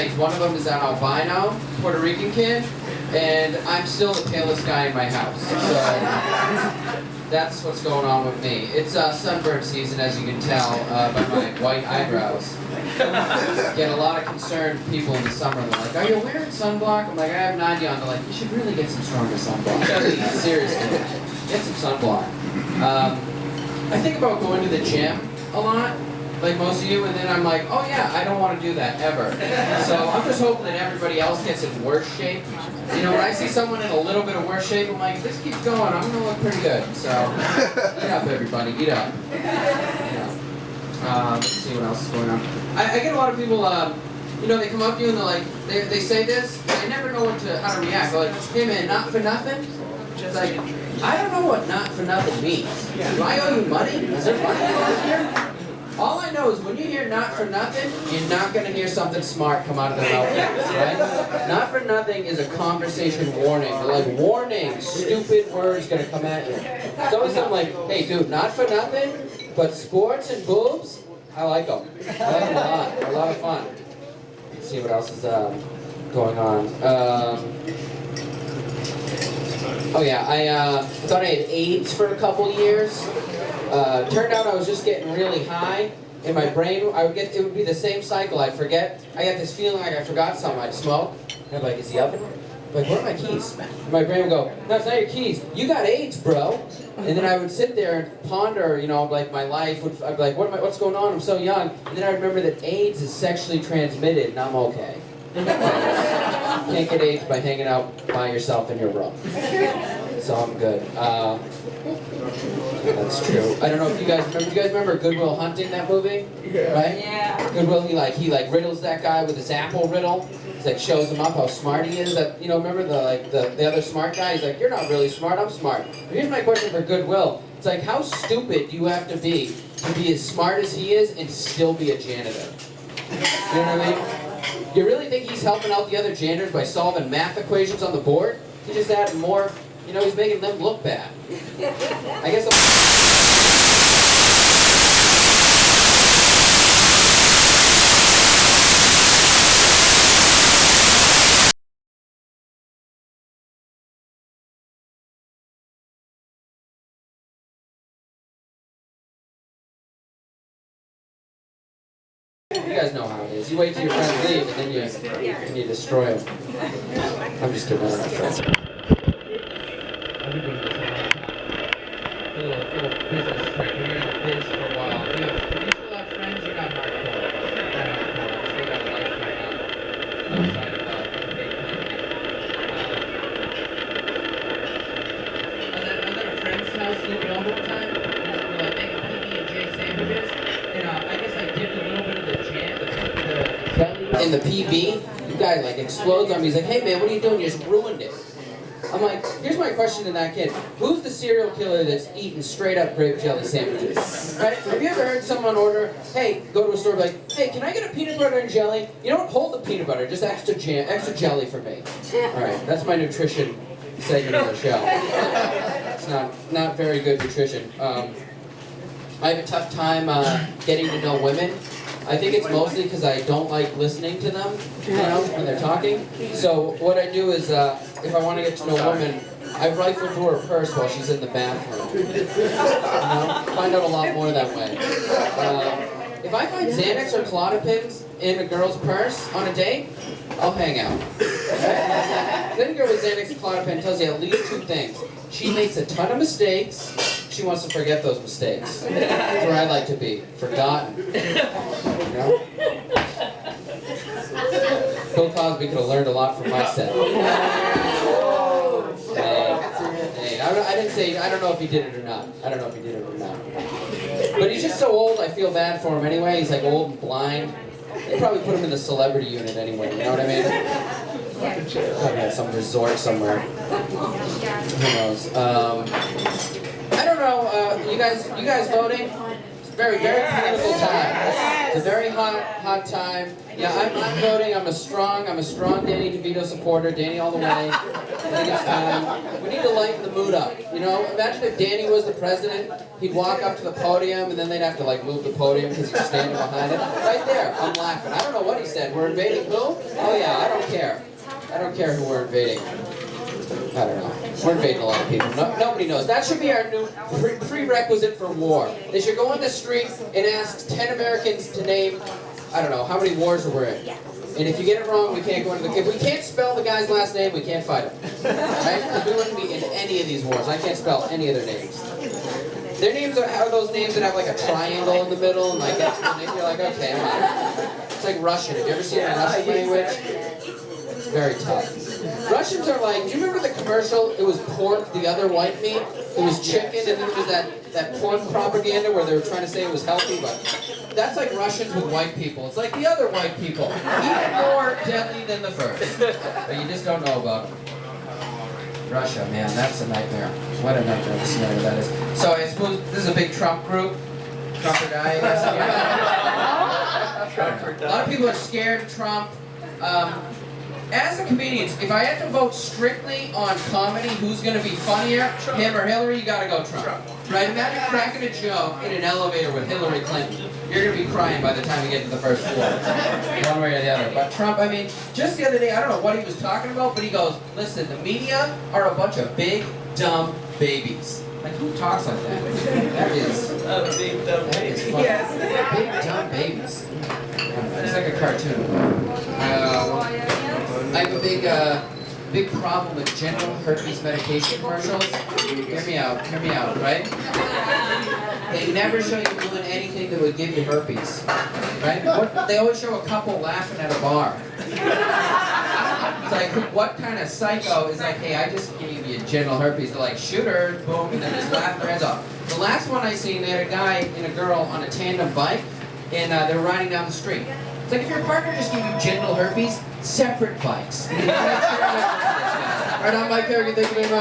traits. One of them is an albino Puerto Rican kid, and I'm still the palest guy in my house. So that's what's going on with me. It's sunburn season, as you can tell by my white eyebrows. Get a lot of concerned people in the summer. They're like, "Are you wearing sunblock?" I'm like, "I have 90 on." They're like, "You should really get some stronger sunblock." Seriously, get some sunblock. I think about going to the gym a lot, like most of you, and then I'm like, "Oh yeah, I don't want to do that ever." So I'm just hoping that everybody else gets in worse shape. You know, when I see someone in a little bit of worse shape, I'm like, "This keeps going, I'm gonna look pretty good." So eat up, everybody, eat up. Let's see what else is going on. I get a lot of people, you know, they come up to you and they're like, they say this, and I never know how to react. They're like, "Hey man, not for nothing?" It's like, I don't know what not for nothing means. Do I owe you money? Is there money involved here? All I know is when you hear not for nothing, you're not going to hear something smart come out of their mouth next, right? Not for nothing is a conversation warning. They're like, warning, stupid words going to come at you. It's always something like, "Hey dude, not for nothing, but sports and boobs, I like them. I like them a lot. They're a lot of fun." Let's see what else is going on. Oh yeah, I thought I had AIDS for a couple years. Turned out I was just getting really high. In my brain, it would be the same cycle. I'd forget. I got this feeling like I forgot something. I'd smoke. And I'm like, "Is he up?" I'm like, "Where are my keys?" And my brain would go, "No, it's not your keys. You got AIDS, bro." And then I would sit there and ponder, you know, like my life. I'd be like, "What's going on? I'm so young." And then I remember that AIDS is sexually transmitted, and I'm okay. Can't get AIDS by hanging out by yourself in your room. So I'm good. That's true. I don't know if you guys remember. Do you guys remember Good Will Hunting, that movie? Yeah. Right? Yeah. Good Will, he riddles that guy with his apple riddle. He's like shows him up how smart he is. That, you know, remember the other smart guy? He's like, "You're not really smart. I'm smart." But here's my question for Good Will. It's like, how stupid do you have to be as smart as he is and still be a janitor? You know what I mean? You really think he's helping out the other janitors by solving math equations on the board? He just added more. You know, he's making them look bad. I guess. You guys know how it is. You wait till your friends leave and then you destroy them. I'm just kidding. I don't have friends. Little business trick. We're in the biz for a while. You still have friends? You're not hardcore. You're not hardcore. You still got a life right now. Outside of a big company. I was at a friend's house sleeping over one time. We're like making PB&J sandwiches. And I guess I dipped a little bit of the jam, the jelly in the PB. The guy like explodes on me. He's like, "Hey man, what are you doing? You just ruined it." I'm like, here's my question to that kid. Who's the serial killer that's eating straight up grape jelly sandwiches? Right? Have you ever heard someone order, hey, go to a store like, "Hey, can I get a peanut butter and jelly?" You know what? Hold the peanut butter, just extra extra jelly for me. Alright, that's my nutrition segment of the show. It's not very good nutrition. I have a tough time getting to know women. I think it's mostly because I don't like listening to them, you know, when they're talking. So what I do is, if I want to get to know a woman, I rifle through her purse while she's in the bathroom. You know, find out a lot more that way. If I find Xanax or Clonopins in a girl's purse on a date, I'll hang out. Then a girl with Xanax and Clonopin tells you at least two things. She makes a ton of mistakes. She wants to forget those mistakes. That's where I like to be. Forgotten. You know? Bill Cosby could have learned a lot from my set. Hey, I didn't say, I don't know if he did it or not. I don't know if he did it or not. But he's just so old, I feel bad for him anyway. He's like old and blind. They probably put him in the celebrity unit anyway, you know what I mean? Probably at some resort somewhere. Who knows? I don't know, you guys voting? It's a very, very political time. It's a very hot time. Yeah, I'm voting. I'm a strong Danny DeVito supporter. Danny all the way. I think it's time. We need to lighten the mood up. You know, imagine if Danny was the president. He'd walk up to the podium, and then they'd have to like move the podium because he's standing behind it. Right there, I'm laughing. I don't know what he said. We're invading who? Oh yeah, I don't care. I don't care who we're invading. I don't know. We're invading a lot of people. Nobody knows. That should be our new prerequisite for war. They should go on the street and ask 10 Americans to name, I don't know, how many wars we're in. And if you get it wrong, we can't go into the... If we can't spell the guy's last name, we can't fight him. Right? Because we wouldn't be in any of these wars. I can't spell any of their names. Their names are those names that have like a triangle in the middle and like explanation. You're like, okay, I'm out. It's like Russian. Have you ever seen a Russian language? It's very tough. Russians are like, do you remember the commercial? It was pork, the other white meat. It was chicken, and then there was that pork propaganda where they were trying to say it was healthy, but that's like Russians with white people. It's like the other white people, even more deadly than the first. But you just don't know about them. Russia, man, that's a nightmare. What a nightmare to see that is. So I suppose this is a big Trump group. Trump or die, I guess. Yeah. A lot of people are scared of Trump. As a comedian, if I had to vote strictly on comedy, who's going to be funnier, him or Hillary, you got to go Trump. Right? Imagine cracking a joke in an elevator with Hillary Clinton. You're going to be crying by the time you get to the first floor. One way or the other. But Trump, I mean, just the other day, I don't know what he was talking about, but he goes, listen, the media are a bunch of big, dumb babies. Like, who talks like that? That is big, dumb babies. Funny. Yes. Big, dumb babies. It's like a cartoon. I have a big problem with general herpes medication commercials. Hear me out, right? They never show you doing anything that would give you herpes, right? They always show a couple laughing at a bar. It's like, what kind of psycho is like, hey, I just gave you general herpes. They're like, shoot her, boom, and then just laugh their heads off. The last one I seen, they had a guy and a girl on a tandem bike, and they were riding down the street. It's like if your partner just gave you genital herpes, separate bikes. All right, I'm Mike Kerrigan. Thank you very much.